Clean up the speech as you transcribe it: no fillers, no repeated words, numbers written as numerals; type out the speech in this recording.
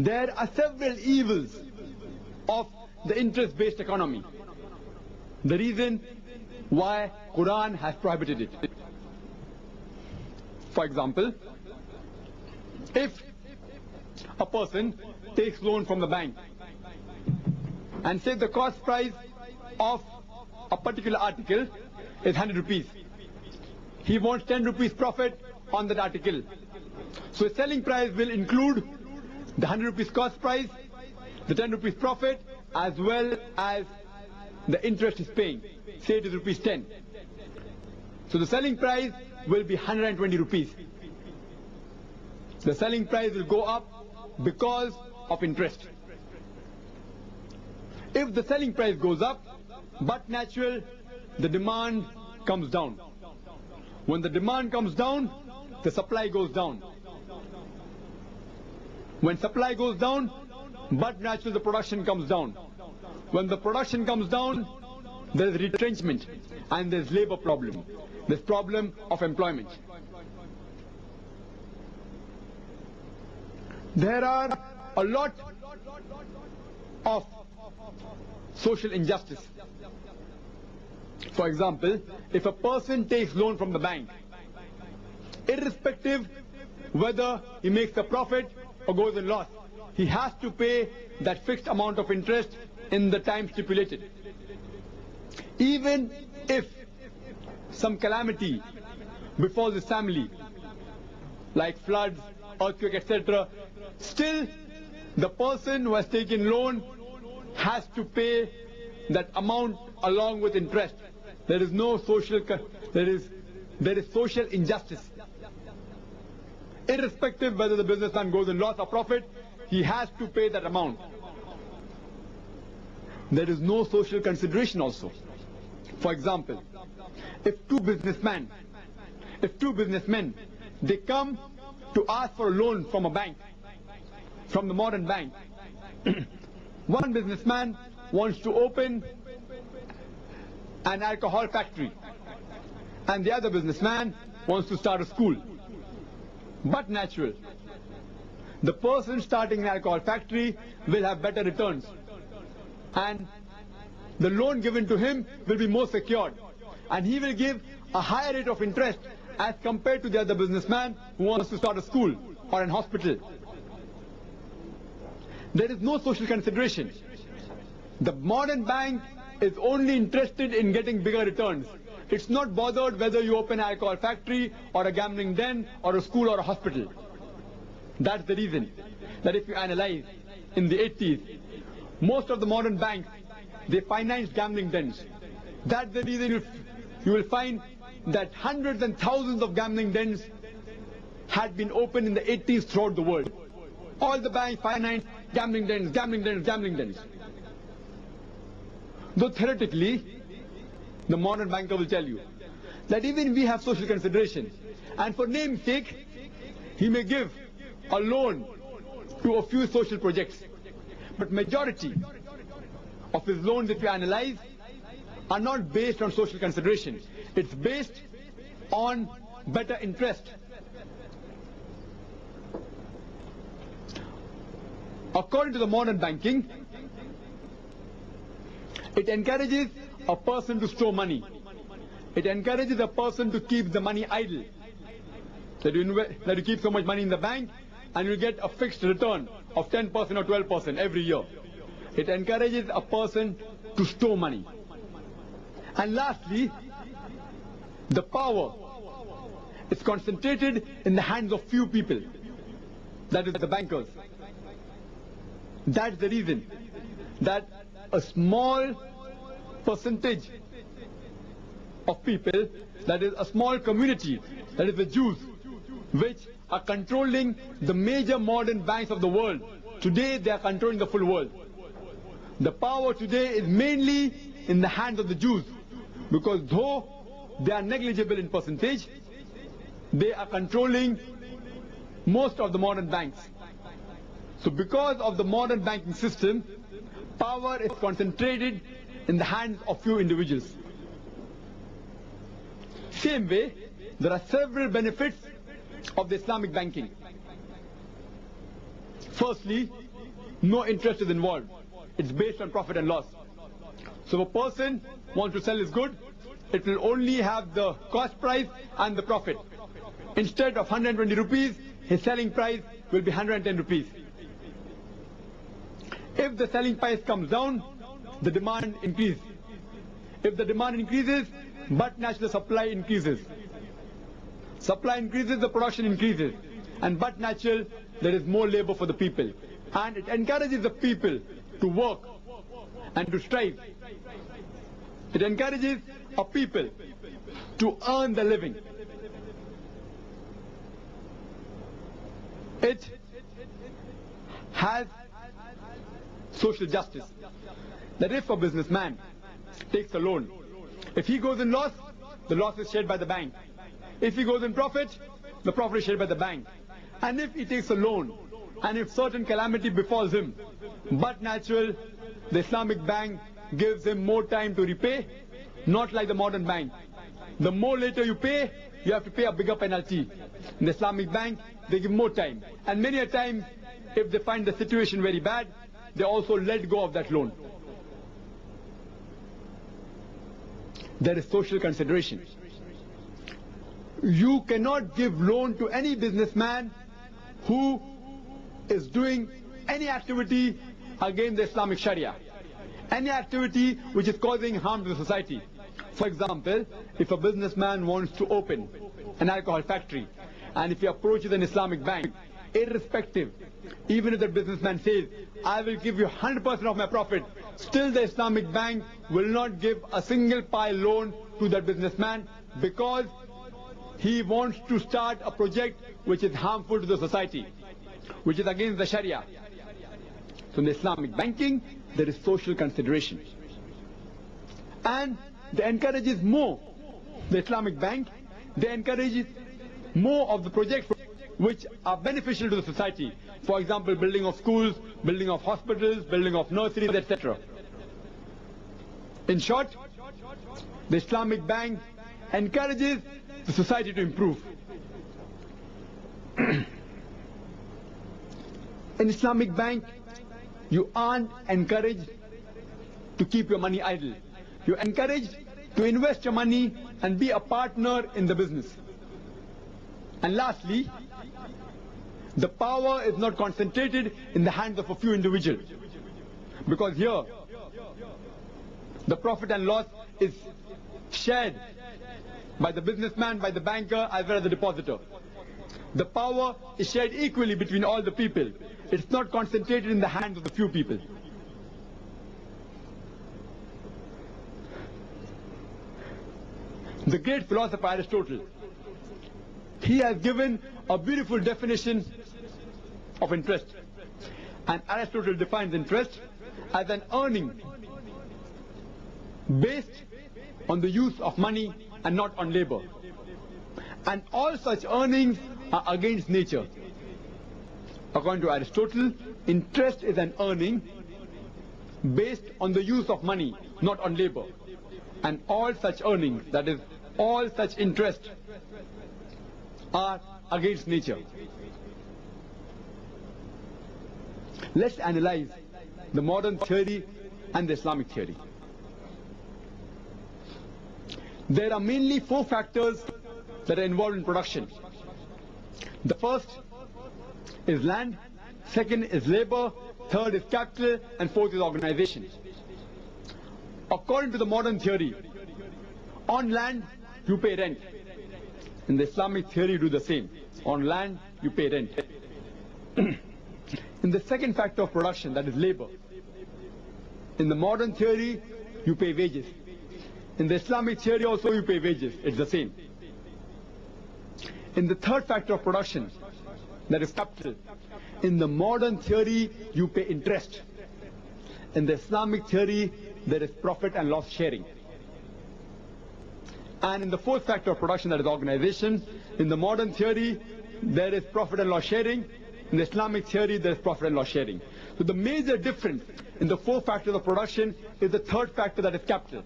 There are several evils of the interest-based economy. The reason why Quran has prohibited it. For example, if a person takes loan from the bank and say the cost price of a particular article is 100 rupees. He wants 10 rupees profit on that article. So his selling price will include the 100 rupees cost price, the 10 rupees profit, as well as the interest he's paying. Say it is rupees 10. So the selling price will be 120 rupees. The selling price will go up because of interest. If the selling price goes up, but natural, the demand comes down. When the demand comes down, the supply goes down. When supply goes down, but natural, the production comes down. When the production comes down, there is retrenchment and there's labor problem. There's problem of employment. There are a lot of social injustice. For example, if a person takes loan from the bank, irrespective whether he makes a profit or goes in loss, he has to pay that fixed amount of interest in the time stipulated. Even if some calamity befalls his family, like floods, earthquake, etc., still the person who has taken loan has to pay that amount along with interest. There is no social, there is social injustice. Irrespective whether the businessman goes in loss or profit, he has to pay that amount. There is no social consideration also. For example, if two businessmen, they come to ask for a loan from a bank, from the modern bank. One businessman wants to open an alcohol factory, and the other businessman wants to start a school. But natural, the person starting an alcohol factory will have better returns, and the loan given to him will be more secured, and he will give a higher rate of interest as compared to the other businessman who wants to start a school or an hospital. There is no social consideration. The modern bank is only interested in getting bigger returns. It's not bothered whether you open an alcohol factory or a gambling den or a school or a hospital. That's the reason that if you analyze in the 80s, most of the modern banks, they financed gambling dens. That's the reason you will find that hundreds and thousands of gambling dens had been opened in the 80s throughout the world. All the banks financed gambling dens, gambling dens, gambling dens. Though theoretically, the modern banker will tell you that even we have social consideration, and for name's sake, he may give a loan to a few social projects. But majority of his loans, if you analyze, are not based on social consideration. It's based on better interest. According to the modern banking, it encourages a person to store money. It encourages a person to keep the money idle. That you keep so much money in the bank and you get a fixed return of 10% or 12% every year. It encourages a person to store money. And lastly, the power is concentrated in the hands of few people. That is the bankers. That's the reason that a small percentage of people, that is a small community, that is the Jews, which are controlling the major modern banks of the world. Today they are controlling the full world. The power today is mainly in the hands of the Jews, because though they are negligible in percentage, they are controlling most of the modern banks. So because of the modern banking system, power is concentrated in the hands of few individuals. Same way, there are several benefits of the Islamic banking. Firstly, no interest is involved. It's based on profit and loss. So if a person wants to sell his good, it will only have the cost price and the profit. Instead of 120 rupees, his selling price will be 110 rupees. If the selling price comes down, the demand increases. If the demand increases, but natural supply increases. Supply increases, the production increases. And but natural, there is more labor for the people. And it encourages the people to work and to strive. It encourages a people to earn the living. It has social justice. That if a businessman takes a loan, if he goes in loss, the loss is shared by the bank. If he goes in profit, the profit is shared by the bank. And if he takes a loan, and if certain calamity befalls him, but natural, the Islamic bank gives him more time to repay, not like the modern bank. The more later you pay, you have to pay a bigger penalty. In the Islamic bank, they give more time. And many a time, if they find the situation very bad, they also let go of that loan. There is social consideration. You cannot give loan to any businessman who is doing any activity against the Islamic Sharia. Any activity which is causing harm to the society. For example, if a businessman wants to open an alcohol factory, and if he approaches an Islamic bank, irrespective, even if the businessman says, I will give you 100% of my profit, still the Islamic bank will not give a single pie loan to that businessman because he wants to start a project which is harmful to the society, which is against the Sharia. So in the Islamic banking, there is social consideration. And they encourages more. The Islamic bank, they encourages more of the projects which are beneficial to the society. For example, building of schools, building of hospitals, building of nurseries, etc. In short, the Islamic bank encourages the society to improve. In Islamic bank, you aren't encouraged to keep your money idle. You're encouraged to invest your money and be a partner in the business. And lastly, the power is not concentrated in the hands of a few individuals. Because here, the profit and loss is shared by the businessman, by the banker, as well as the depositor. The power is shared equally between all the people. It's not concentrated in the hands of the few people. The great philosopher Aristotle, he has given a beautiful definition of interest. And Aristotle defines interest as an earning based on the use of money and not on labor. And all such earnings are against nature. According to Aristotle, interest is an earning based on the use of money, not on labor. And all such earnings, that is, all such interest, are against nature. Let's analyze the modern theory and the Islamic theory. There are mainly 4 factors that are involved in production. The first is land, second is labor, third is capital, and fourth is organization. According to the modern theory, on land you pay rent. In the Islamic theory you do the same. On land you pay rent. In the second factor of production, that is labor, in the modern theory you pay wages. In the Islamic theory also you pay wages. It's the same. In the third factor of production, that is capital, in the modern theory you pay interest. In the Islamic theory there is profit and loss sharing. And in the fourth factor of production, that is organization, in the modern theory there is profit and loss sharing. In the Islamic theory there is profit and loss sharing. So the major difference in the 4 factors of production is the third factor, that is capital.